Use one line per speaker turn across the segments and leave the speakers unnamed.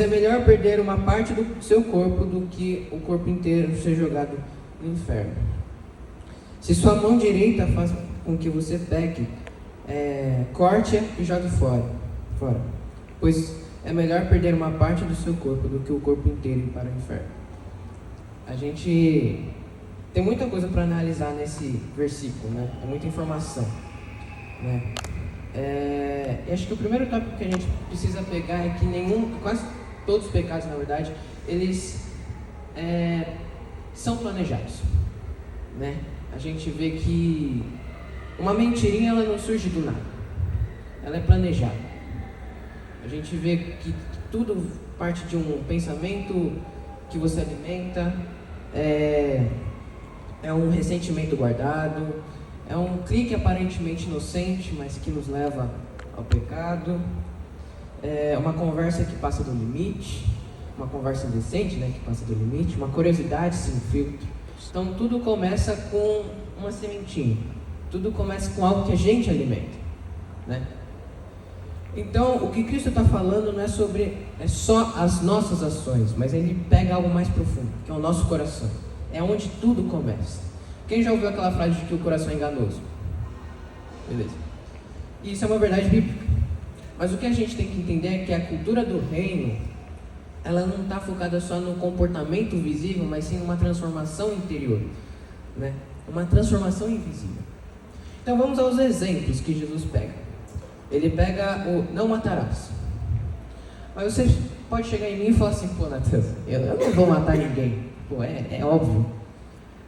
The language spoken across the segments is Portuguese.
Pois é melhor perder uma parte do seu corpo do que o corpo inteiro ser jogado no inferno. Se sua mão direita faz com que você peque, corte-a e jogue fora. Pois é melhor perder uma parte do seu corpo do que o corpo inteiro ir para o inferno. A gente tem muita coisa para analisar nesse versículo, né? É muita informação, né? E acho que o primeiro tópico que a gente precisa pegar é que quase todos os pecados, na verdade, eles são planejados, né? A gente vê que uma mentirinha, ela não surge do nada, ela é planejada. A gente vê que tudo parte de um pensamento que você alimenta, é um ressentimento guardado, é um clique aparentemente inocente, mas que nos leva ao pecado, é uma conversa que passa do limite, uma conversa indecente, né, que passa do limite, uma curiosidade sem filtro. Então tudo começa com uma sementinha, tudo começa com algo que a gente alimenta, né? Então o que Cristo está falando não é só as nossas ações, mas ele pega algo mais profundo, que é o nosso coração. É onde tudo começa. Quem já ouviu aquela frase de que o coração é enganoso? Beleza. Isso é uma verdade bíblica. Mas o que a gente tem que entender é que a cultura do reino, ela não está focada só no comportamento visível, mas sim numa transformação interior, né? Uma transformação invisível. Então vamos aos exemplos que Jesus pega. Ele pega o não matarás. Mas você pode chegar em mim e falar assim: pô, Natan, eu não vou matar ninguém. Pô, é óbvio.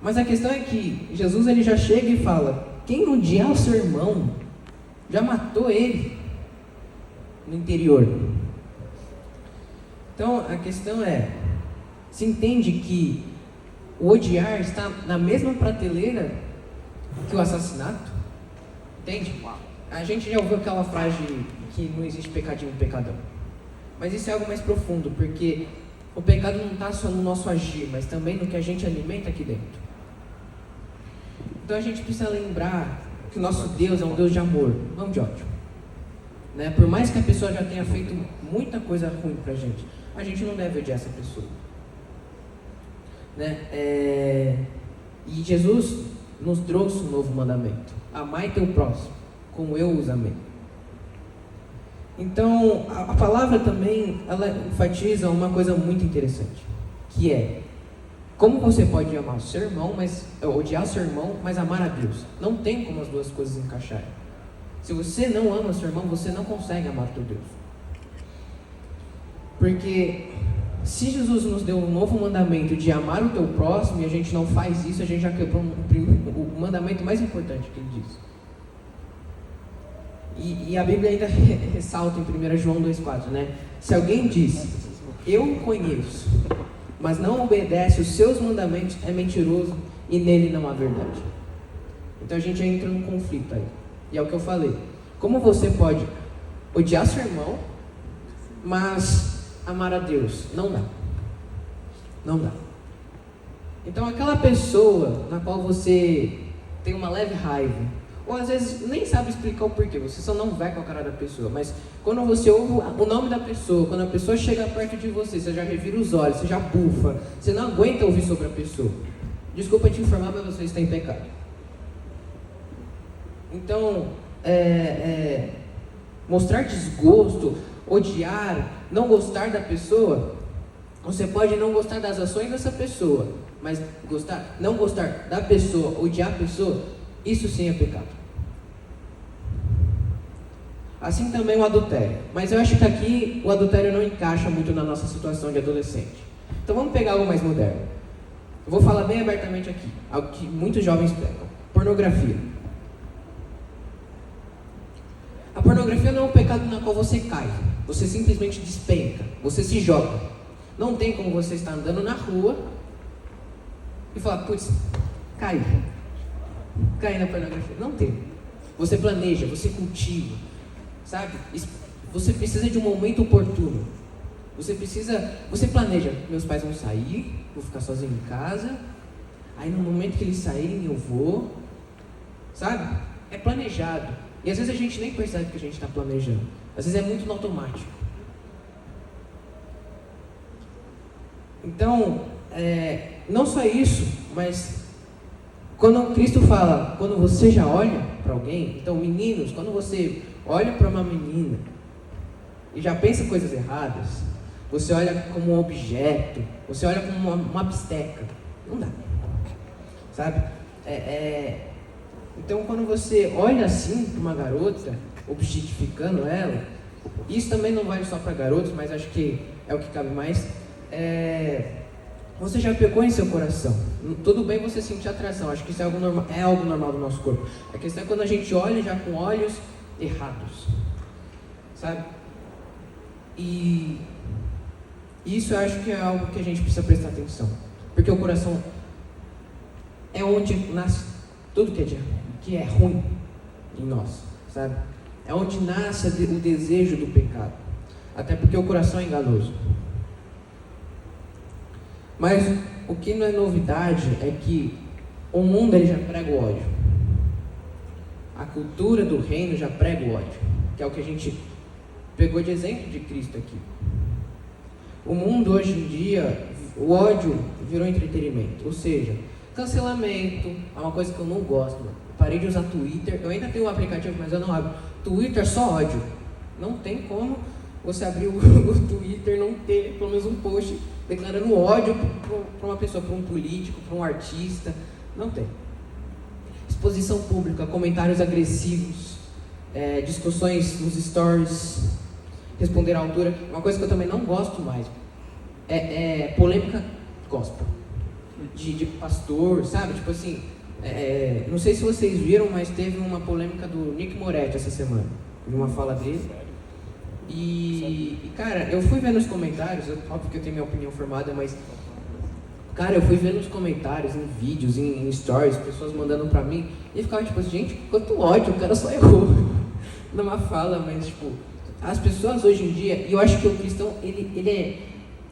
Mas a questão é que Jesus, ele já chega e fala: quem odiar o seu irmão já matou ele no interior. Então a questão se entende que o odiar está na mesma prateleira que o assassinato? Entende? A gente já ouviu aquela frase que não existe pecadinho e pecadão. Mas isso é algo mais profundo, porque o pecado não está só no nosso agir, mas também no que a gente alimenta aqui dentro. Então a gente precisa lembrar que o nosso Deus é um Deus de amor, não de ódio, né? Por mais que a pessoa já tenha feito muita coisa ruim pra gente, a gente não deve odiar essa pessoa, né? E Jesus nos trouxe um novo mandamento: amai teu próximo como eu os amei. Então a palavra também, ela enfatiza uma coisa muito interessante, que é como você pode amar o seu irmão, odiar o seu irmão, mas amar a Deus. Não tem como as duas coisas encaixarem. Se você não ama o seu irmão, você não consegue amar o teu Deus. Porque se Jesus nos deu um novo mandamento de amar o teu próximo e a gente não faz isso, a gente já quebrou o mandamento mais importante que ele diz. E a Bíblia ainda ressalta em 1 João 2,4, né? Se alguém diz, eu o conheço, mas não obedece os seus mandamentos, é mentiroso e nele não há verdade. Então a gente entra num conflito aí. E é o que eu falei. Como você pode odiar seu irmão, mas amar a Deus? Não dá. Não dá. Então aquela pessoa na qual você tem uma leve raiva, ou às vezes nem sabe explicar o porquê, você só não vai com a cara da pessoa, mas quando você ouve o nome da pessoa, quando a pessoa chega perto de você, você já revira os olhos, você já bufa, você não aguenta ouvir sobre a pessoa. Desculpa te informar, mas você está em pecado. Então, mostrar desgosto, odiar, não gostar da pessoa, você pode não gostar das ações dessa pessoa, mas não gostar da pessoa, odiar a pessoa, isso sim é pecado. Assim também o adultério. Mas eu acho que aqui o adultério não encaixa muito na nossa situação de adolescente. Então vamos pegar algo mais moderno. Eu vou falar bem abertamente aqui, algo que muitos jovens pegam: pornografia. A pornografia não é um pecado na qual você cai, você simplesmente despenca, você se joga. Não tem como você estar andando na rua e falar: putz, caí na pornografia. Não tem. Você planeja, você cultiva, sabe? Você precisa de um momento oportuno. Você planeja: meus pais vão sair, vou ficar sozinho em casa, aí no momento que eles saírem eu vou, sabe? É planejado. E às vezes a gente nem percebe que a gente está planejando. Às vezes é muito no automático. Então, não só isso, mas quando Cristo fala, quando você já olha para alguém, então meninos, quando você olha para uma menina e já pensa coisas erradas, você olha como um objeto, você olha como uma bisteca, não dá, sabe? Então quando você olha assim para uma garota, objetificando ela, isso também não vale só para garotos, mas acho que é o que cabe mais, você já pecou em seu coração. Tudo bem você sentir atração, acho que isso é algo normal do nosso corpo. A questão é quando a gente olha já com olhos errados, sabe? E isso eu acho que é algo que a gente precisa prestar atenção, porque o coração é onde nasce tudo que é ruim em nós, sabe? É onde nasce o desejo do pecado, até porque o coração é enganoso. Mas o que não é novidade é que o mundo ele já prega o ódio. A cultura do reino já prega o ódio, que é o que a gente pegou de exemplo de Cristo aqui. O mundo hoje em dia, o ódio virou entretenimento, ou seja, cancelamento é uma coisa que eu não gosto. Eu parei de usar Twitter, eu ainda tenho um aplicativo, mas eu não abro. Twitter é só ódio. Não tem como você abrir o Twitter e não ter pelo menos um post declarando ódio para uma pessoa, para um político, para um artista. Não tem. Exposição pública, comentários agressivos, discussões nos stories, responder à altura. Uma coisa que eu também não gosto mais é polêmica gospel. De pastor, sabe? Tipo assim, não sei se vocês viram, mas teve uma polêmica do Nick Moretti essa semana, em uma fala dele. E cara, eu fui ver nos comentários, óbvio que eu tenho minha opinião formada, mas cara, eu fui ver nos comentários, em vídeos, em stories, pessoas mandando pra mim, e ficava tipo, gente, quanto ódio, o cara só errou numa fala, mas tipo, as pessoas hoje em dia, e eu acho que o cristão, ele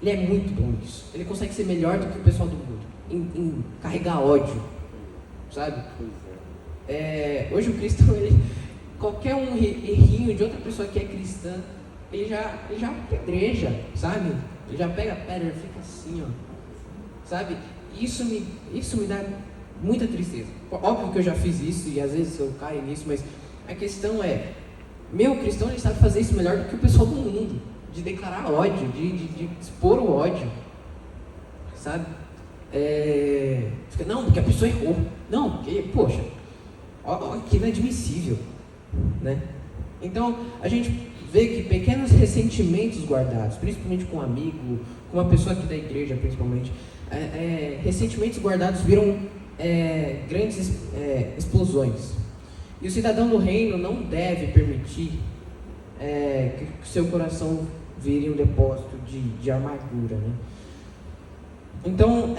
é muito bom nisso, ele consegue ser melhor do que o pessoal do mundo, em carregar ódio, sabe? Hoje o cristão, qualquer um errinho de outra pessoa que é cristã, ele já apedreja, sabe? Ele já pega a pedra e fica assim, ó, sabe? Isso me dá muita tristeza. Óbvio que eu já fiz isso e às vezes eu caio nisso, mas a questão o cristão ele sabe fazer isso melhor do que o pessoal do mundo, de declarar ódio, de expor o ódio, sabe? Não, porque a pessoa errou. Não, porque, poxa, aquilo é inadmissível, né? Então, a gente vê que pequenos ressentimentos guardados, principalmente com um amigo, com uma pessoa aqui da igreja, principalmente, ressentimentos guardados viram grandes explosões. E o cidadão do reino não deve permitir que seu coração vire um depósito de amargura, né? Então,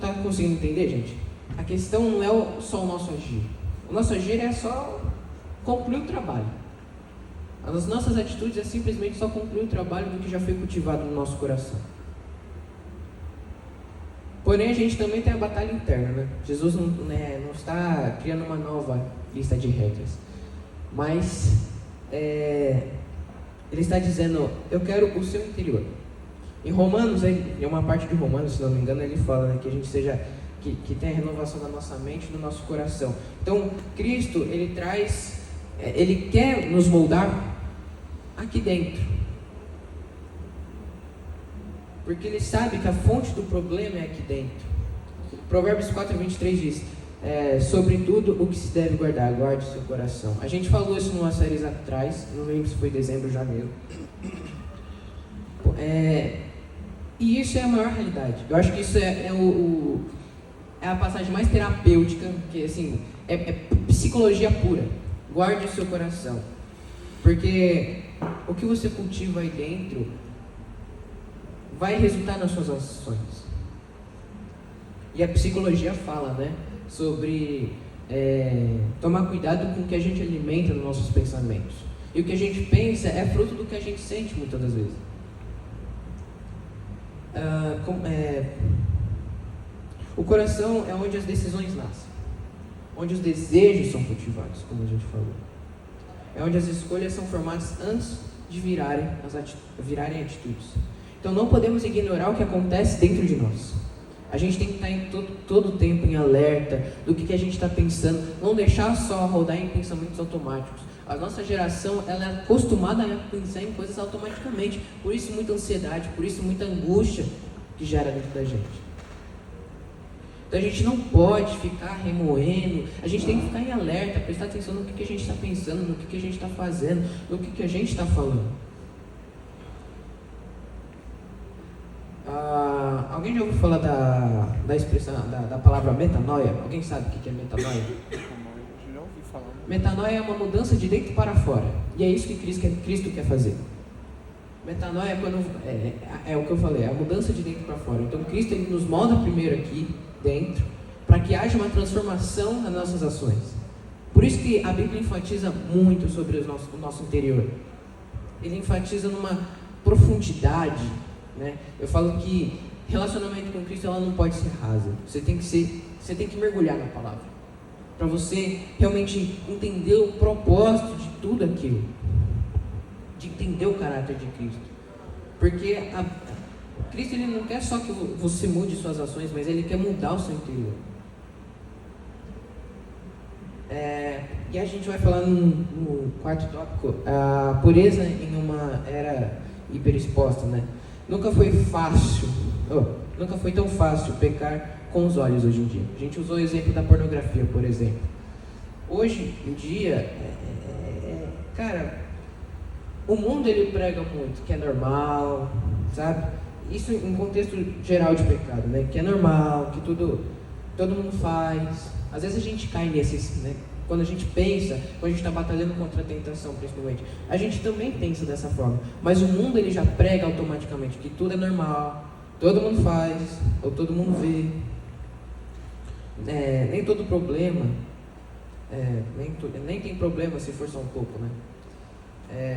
tá conseguindo entender, gente? A questão não é só o nosso agir. O nosso agir é só concluir o trabalho. As nossas atitudes é simplesmente só concluir o trabalho do que já foi cultivado no nosso coração. Porém, a gente também tem a batalha interna, né? Jesus não está criando uma nova lista de regras, mas ele está dizendo, eu quero o seu interior. Em Romanos, em uma parte de Romanos, se não me engano, ele fala, né, que a gente que tenha a renovação da nossa mente e do nosso coração. Então, Cristo, ele quer nos moldar aqui dentro, porque ele sabe que a fonte do problema é aqui dentro. Provérbios 4:23 diz, sobretudo o que se deve guardar, guarde o seu coração. A gente falou isso numa série atrás, não lembro se foi dezembro ou janeiro. E isso é a maior realidade. Eu acho que isso é a passagem mais terapêutica, que assim, é psicologia pura. Guarde o seu coração, porque o que você cultiva aí dentro vai resultar nas suas ações. E a psicologia fala, né, sobre tomar cuidado com o que a gente alimenta nos nossos pensamentos. E o que a gente pensa é fruto do que a gente sente muitas das vezes. O coração é onde as decisões nascem, onde os desejos são cultivados, como a gente falou. É onde as escolhas são formadas antes de virarem atitudes. Então não podemos ignorar o que acontece dentro de nós. A gente tem que estar em todo o tempo em alerta do que a gente está pensando, não deixar só rodar em pensamentos automáticos. A nossa geração, ela é acostumada a pensar em coisas automaticamente, por isso muita ansiedade, por isso muita angústia que gera dentro da gente. Então a gente não pode ficar remoendo, a gente tem que ficar em alerta, prestar atenção no que a gente está pensando, no que a gente está fazendo, no que a gente está falando. Alguém já ouviu falar da expressão, da palavra metanoia? Alguém sabe o que é metanoia?
Já ouvi falar.
Metanoia é uma mudança de dentro para fora. E é isso que Cristo quer fazer. Metanoia é o que eu falei, é a mudança de dentro para fora. Então Cristo, ele nos molda primeiro aqui dentro, para que haja uma transformação nas nossas ações. Por isso que a Bíblia enfatiza muito sobre o nosso interior. Ele enfatiza numa profundidade, né? Eu falo que relacionamento com Cristo, ela não pode ser rasa. Você tem que mergulhar na palavra, para você realmente entender o propósito de tudo aquilo, de entender o caráter de Cristo. Porque Cristo, ele não quer só que você mude suas ações, mas ele quer mudar o seu interior. E a gente vai falar no quarto tópico, a pureza em uma era hiperexposta, né? Nunca foi tão fácil pecar com os olhos hoje em dia. A gente usou o exemplo da pornografia, por exemplo. Hoje em dia, cara, o mundo, ele prega muito que é normal, sabe? Isso em contexto geral de pecado, né? Que é normal, que todo mundo faz. Às vezes a gente cai nesses, né? Quando a gente pensa, quando a gente está batalhando contra a tentação, principalmente, a gente também pensa dessa forma. Mas o mundo, ele já prega automaticamente que tudo é normal, todo mundo faz, ou todo mundo vê. Nem todo problema, nem tem problema se for só um pouco, né?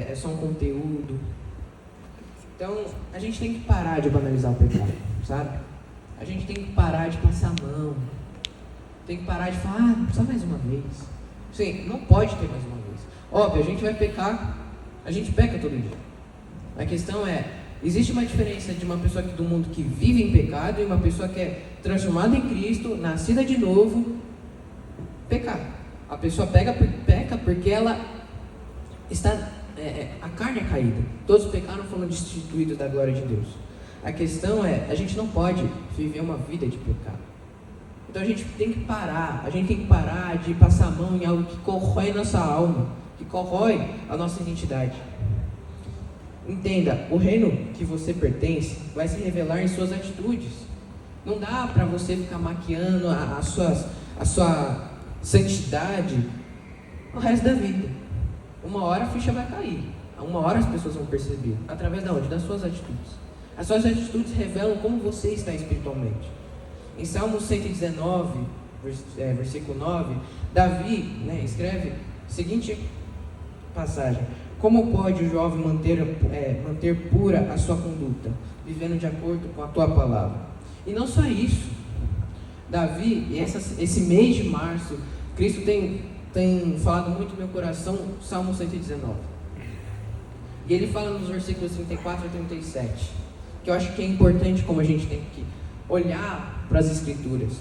É só um conteúdo. Então, a gente tem que parar de banalizar o pecado, sabe? A gente tem que parar de passar a mão. Tem que parar de falar, só mais uma vez. Sim, não pode ter mais uma vez. Óbvio, a gente vai pecar, a gente peca todo dia. A questão é, existe uma diferença de uma pessoa do mundo que vive em pecado e uma pessoa que é transformada em Cristo, nascida de novo, pecar. A pessoa peca porque ela está... a carne é caída. Todos pecaram, foram destituídos da glória de Deus. A questão é, a gente não pode viver uma vida de pecado. Então a gente tem que parar de passar a mão em algo que corrói nossa alma, que corrói a nossa identidade. Entenda, o reino que você pertence vai se revelar em suas atitudes. Não dá para você ficar maquiando a sua santidade o resto da vida. Uma hora a ficha vai cair, uma hora as pessoas vão perceber. Através de onde? Das suas atitudes. As suas atitudes revelam como você está espiritualmente. Em Salmo 119, versículo 9, Davi, escreve a seguinte passagem: como pode o jovem manter pura a sua conduta, vivendo de acordo com a tua palavra? E não só isso, Davi, esse mês de março, Cristo tem falado muito no meu coração, Salmo 119. E ele fala nos versículos 34 a 37, que eu acho que é importante, como a gente tem que olhar para as Escrituras.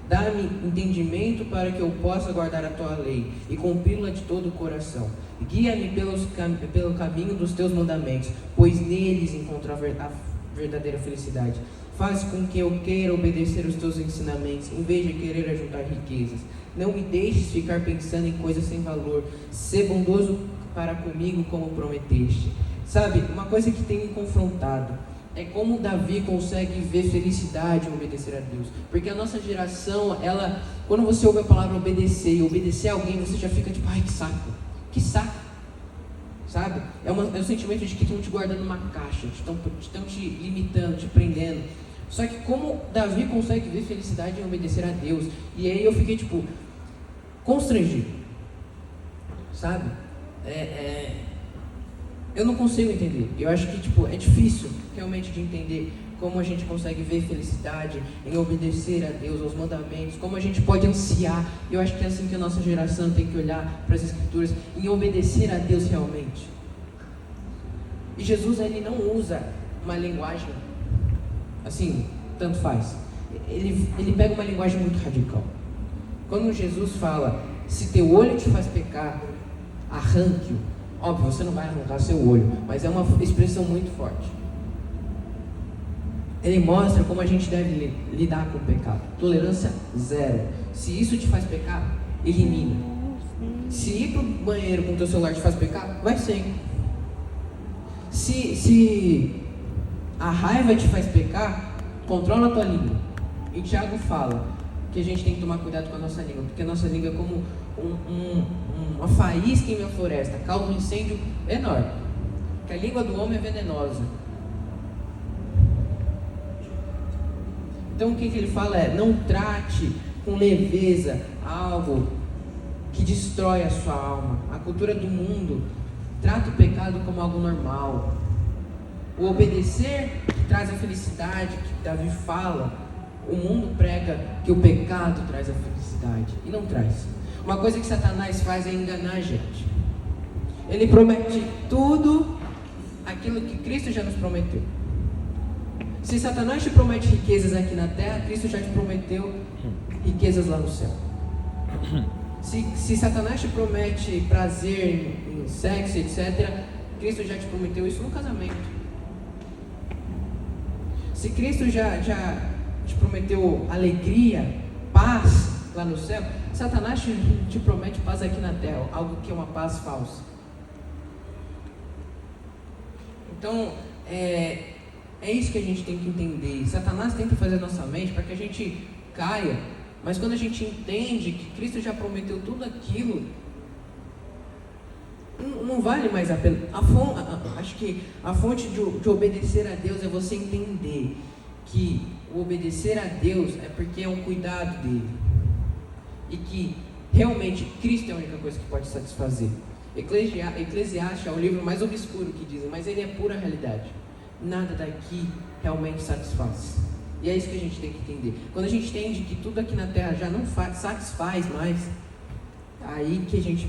Dá-me entendimento para que eu possa guardar a tua lei e cumpri-la de todo o coração. Guia-me pelo caminho dos teus mandamentos, pois neles encontro a verdadeira felicidade. Faz com que eu queira obedecer os teus ensinamentos, em vez de querer ajuntar riquezas. Não me deixes ficar pensando em coisas sem valor. Sê bondoso para comigo como prometeste. Sabe, uma coisa que tem me confrontado é como Davi consegue ver felicidade em obedecer a Deus. Porque a nossa geração, quando você ouve a palavra obedecer e obedecer a alguém, você já fica tipo, ai, que saco. Que saco. Sabe? É o sentimento de que estão te guardando numa caixa, estão te limitando, te prendendo. Só que como Davi consegue ver felicidade em obedecer a Deus? E aí eu fiquei tipo, constrangido. Sabe? Eu não consigo entender. Eu acho que é difícil realmente de entender como a gente consegue ver felicidade em obedecer a Deus, aos mandamentos, como a gente pode ansiar. Eu acho que é assim que a nossa geração tem que olhar para as Escrituras, em obedecer a Deus realmente. E Jesus, ele não usa uma linguagem, assim, tanto faz. Ele pega uma linguagem muito radical. Quando Jesus fala, se teu olho te faz pecar, arranque-o. Óbvio, você não vai arrancar seu olho, mas é uma expressão muito forte. Ele mostra como a gente deve lidar com o pecado. Tolerância zero. Se isso te faz pecar, elimina. Se ir para o banheiro com o teu celular te faz pecar, vai sem. Se a raiva te faz pecar, controla a tua língua. E Tiago fala que a gente tem que tomar cuidado com a nossa língua, porque a nossa língua é como uma faísca em uma floresta, causa um incêndio enorme. Porque a língua do homem é venenosa. Então o que ele fala é, não trate com leveza algo que destrói a sua alma. A cultura do mundo trata o pecado como algo normal. O obedecer traz a felicidade, que Davi fala. O mundo prega que o pecado traz a felicidade, e não traz. Uma coisa que Satanás faz é enganar a gente. Ele promete tudo aquilo que Cristo já nos prometeu. Se Satanás te promete riquezas aqui na terra, Cristo já te prometeu riquezas lá no céu. Se Satanás te promete prazer em sexo, etc., Cristo já te prometeu isso no casamento. Se Cristo já te prometeu alegria, paz lá no céu, Satanás te promete paz aqui na terra, algo que é uma paz falsa. Então, é isso que a gente tem que entender. Satanás tenta fazer a nossa mente para que a gente caia, mas quando a gente entende que Cristo já prometeu tudo aquilo, não vale mais a pena. Acho que a fonte de obedecer a Deus é você entender que o obedecer a Deus é porque é um cuidado dele, e que realmente Cristo é a única coisa que pode satisfazer. Eclesiastes é o livro mais obscuro que dizem, mas ele é pura realidade. Nada daqui realmente satisfaz. E é isso que a gente tem que entender. Quando a gente entende que tudo aqui na terra já não satisfaz mais, aí que a gente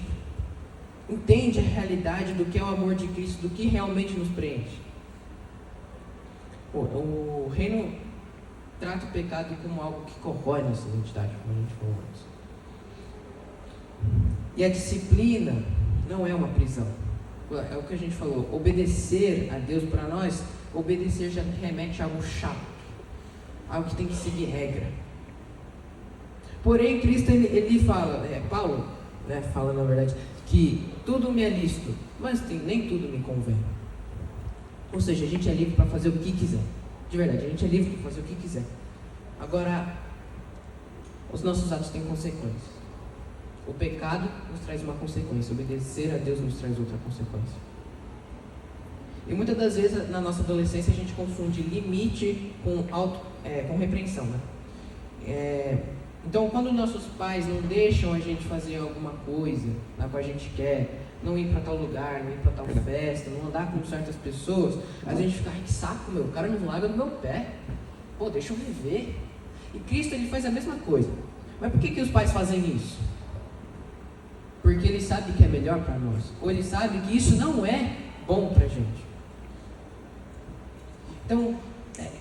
entende a realidade do que é o amor de Cristo, do que realmente nos preenche. O reino trata o pecado como algo que corrói nossa identidade, como a gente falou antes. E a disciplina não é uma prisão. É o que a gente falou. Obedecer a Deus, para nós, obedecer já remete a algo chato, algo que tem que seguir regra. Porém, Cristo ele fala, Paulo, fala na verdade, que tudo me é lícito, mas nem tudo me convém. Ou seja, a gente é livre para fazer o que quiser. De verdade, a gente é livre para fazer o que quiser. Agora, os nossos atos têm consequências. O pecado nos traz uma consequência, obedecer a Deus nos traz outra consequência. E muitas das vezes na nossa adolescência a gente confunde limite com repreensão, né? Então, quando nossos pais não deixam a gente fazer alguma coisa na qual a gente quer, não ir para tal lugar, não ir para tal festa, não andar com certas pessoas, a gente fica, ai que saco, o cara não larga do meu pé, pô, deixa eu viver. E Cristo ele faz a mesma coisa. Mas por que os pais fazem isso? Porque ele sabe que é melhor para nós, ou ele sabe que isso não é bom para a gente. Então,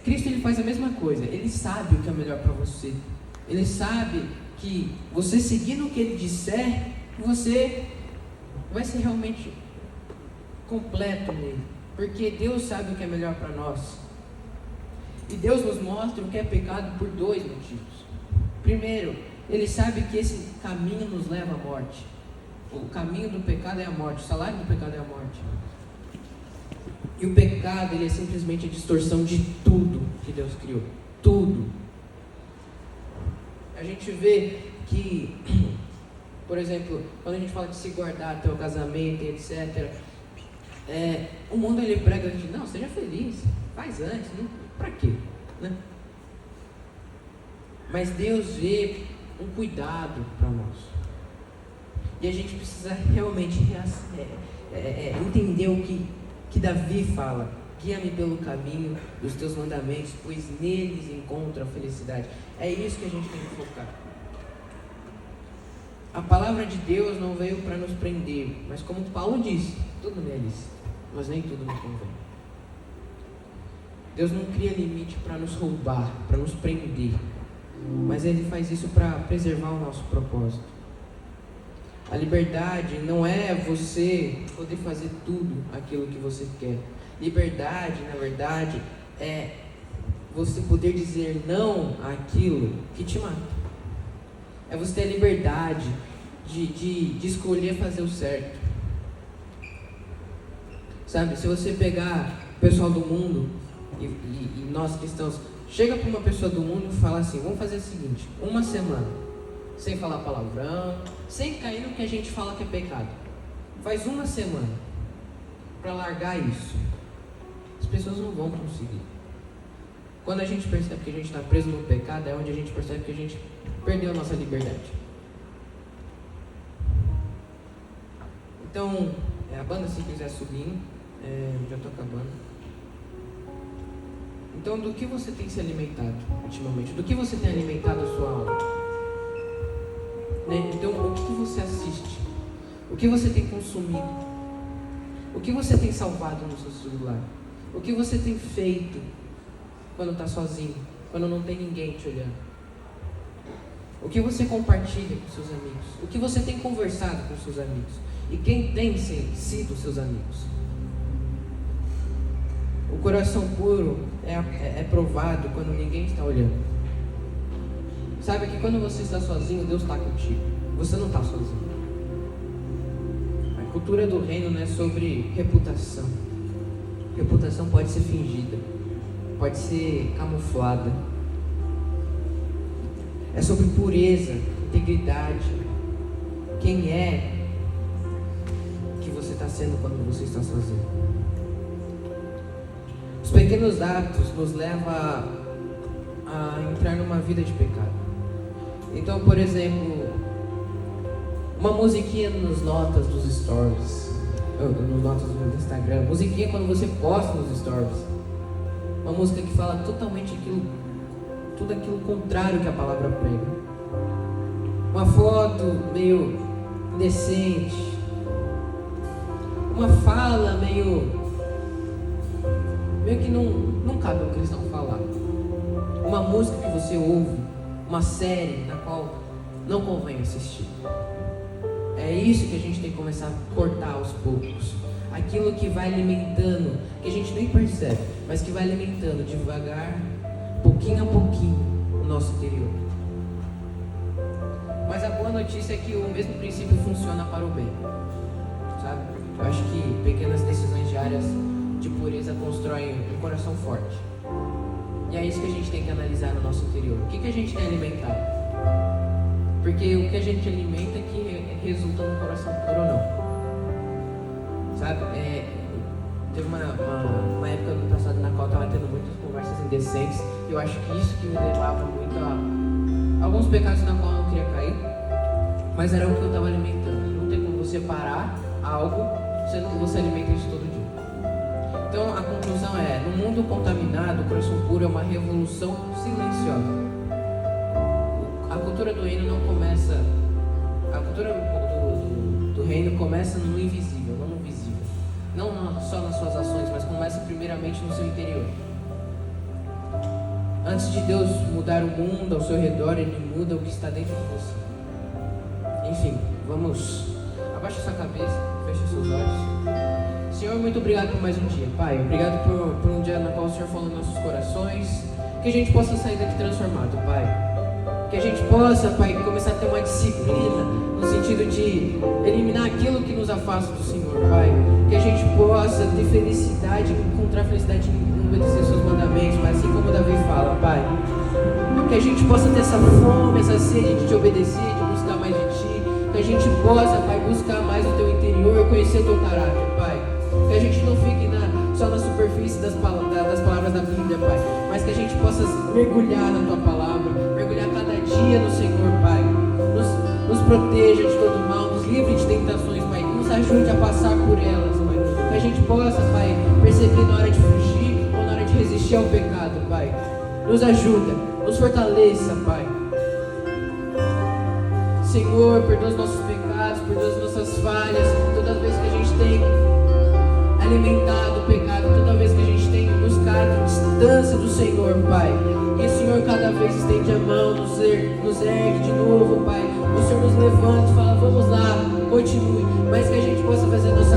Cristo ele faz a mesma coisa. Ele sabe o que é melhor para você. Ele sabe que você seguindo o que ele disser, você vai ser realmente completo nele. Porque Deus sabe o que é melhor para nós. E Deus nos mostra o que é pecado por dois motivos. Primeiro, ele sabe que esse caminho nos leva à morte. O caminho do pecado é a morte, o salário do pecado é a morte. E o pecado, ele é simplesmente a distorção de tudo que Deus criou. Tudo. A gente vê que, por exemplo, quando a gente fala de se guardar até o casamento, etc., o mundo ele prega que, não, seja feliz, faz antes, pra quê? Né? Mas Deus vê um cuidado para nós. E a gente precisa realmente entender o que Davi fala. Guia-me pelo caminho dos teus mandamentos, pois neles encontro a felicidade. É isso que a gente tem que focar. A palavra de Deus não veio para nos prender, mas como Paulo disse, tudo me é lícito, mas nem tudo me convém. Deus não cria limite para nos roubar, para nos prender, mas Ele faz isso para preservar o nosso propósito. A liberdade não é você poder fazer tudo aquilo que você quer. Liberdade, na verdade, é você poder dizer não àquilo que te mata. É você ter a liberdade de escolher fazer o certo. Sabe, se você pegar o pessoal do mundo e nós cristãos, chega para uma pessoa do mundo e fala assim: vamos fazer o seguinte, uma semana, sem falar palavrão, sem cair no que a gente fala que é pecado. Faz uma semana para largar isso. As pessoas não vão conseguir. Quando a gente percebe que a gente está preso no pecado, é onde a gente percebe que a gente perdeu a nossa liberdade. Então, a banda, se quiser subindo, já estou acabando. Então, do que você tem se alimentado ultimamente? Do que você tem alimentado a sua alma? Né? Então, o que você assiste? O que você tem consumido? O que você tem salvado no seu celular? O que você tem feito quando está sozinho? Quando não tem ninguém te olhando? O que você compartilha com seus amigos? O que você tem conversado com seus amigos? E quem tem sido seus amigos? O coração puro é provado quando ninguém está olhando. Sabe que quando você está sozinho, Deus está contigo. Você não está sozinho. A cultura do reino não é sobre reputação. Reputação pode ser fingida, pode ser camuflada. É sobre pureza, integridade. Quem é que você está sendo quando você está sozinho? Os pequenos atos nos levam a entrar numa vida de pecado. Então, por exemplo, uma musiquinha nos notas dos stories, nos notas do Instagram, musiquinha quando você posta nos stories, uma música que fala totalmente tudo aquilo contrário que a palavra prega, uma foto meio indecente, uma fala meio que não cabe um cristão falar, uma música que você ouve, uma série na qual não convém assistir. É isso que a gente tem que começar a cortar aos poucos. Aquilo que vai alimentando, que a gente nem percebe, mas que vai alimentando devagar, pouquinho a pouquinho, o nosso interior. Mas a boa notícia é que o mesmo princípio funciona para o bem. Sabe? Eu acho que pequenas decisões diárias de pureza constroem um coração forte. E é isso que a gente tem que analisar no nosso interior. O que a gente tem alimentado? Porque o que a gente alimenta é que resulta no coração puro ou não. Sabe? Teve uma época no passado na qual eu estava tendo muitas conversas indecentes. E eu acho que isso que me levava muito a alguns pecados na qual eu não queria cair. Mas era o que eu estava alimentando. Não tem como você parar algo sendo que você alimenta isso todo dia. Então a conclusão é: no mundo contaminado, o coração puro é uma revolução silenciosa. A cultura do reino não começa. A cultura do reino começa no invisível, não no visível. Não só nas suas ações, mas começa primeiramente no seu interior. Antes de Deus mudar o mundo ao seu redor, Ele muda o que está dentro de você. Enfim, vamos. Abaixa sua cabeça, feche seus olhos. Senhor, muito obrigado por mais um dia. Pai, obrigado por um dia no qual o Senhor falou nos nossos corações. Que a gente possa sair daqui transformado, Pai. Que a gente possa, Pai, começar a ter uma disciplina no sentido de eliminar aquilo que nos afasta do Senhor, Pai. Que a gente possa ter felicidade, encontrar felicidade em obedecer os seus mandamentos, Pai, assim como Davi fala, Pai. Que a gente possa ter essa fome, essa sede de te obedecer, de buscar mais de Ti. Que a gente possa, Pai, buscar mais o Teu interior, conhecer o Teu caráter, Pai. Que a gente não fique só na superfície das palavras da Bíblia, Pai, mas que a gente possa mergulhar na Tua palavra, mergulhar cada dia no Senhor, Pai. Nos proteja de todo mal, nos livre de tentações, Pai. Nos ajude a passar por elas, Pai. Que a gente possa, Pai, perceber na hora de fugir ou na hora de resistir ao pecado, Pai. Nos ajuda, nos fortaleça, Pai. Senhor, perdoa os nossos pecados, perdoa as nossas falhas, todas as vezes que a gente tem alimentado o pecado, toda vez que a gente tem buscado distância do Senhor, Pai. E o Senhor cada vez estende a mão, nos ergue de novo, Pai. O Senhor nos levanta e fala, vamos lá, continue. Mas que a gente possa fazer a nossa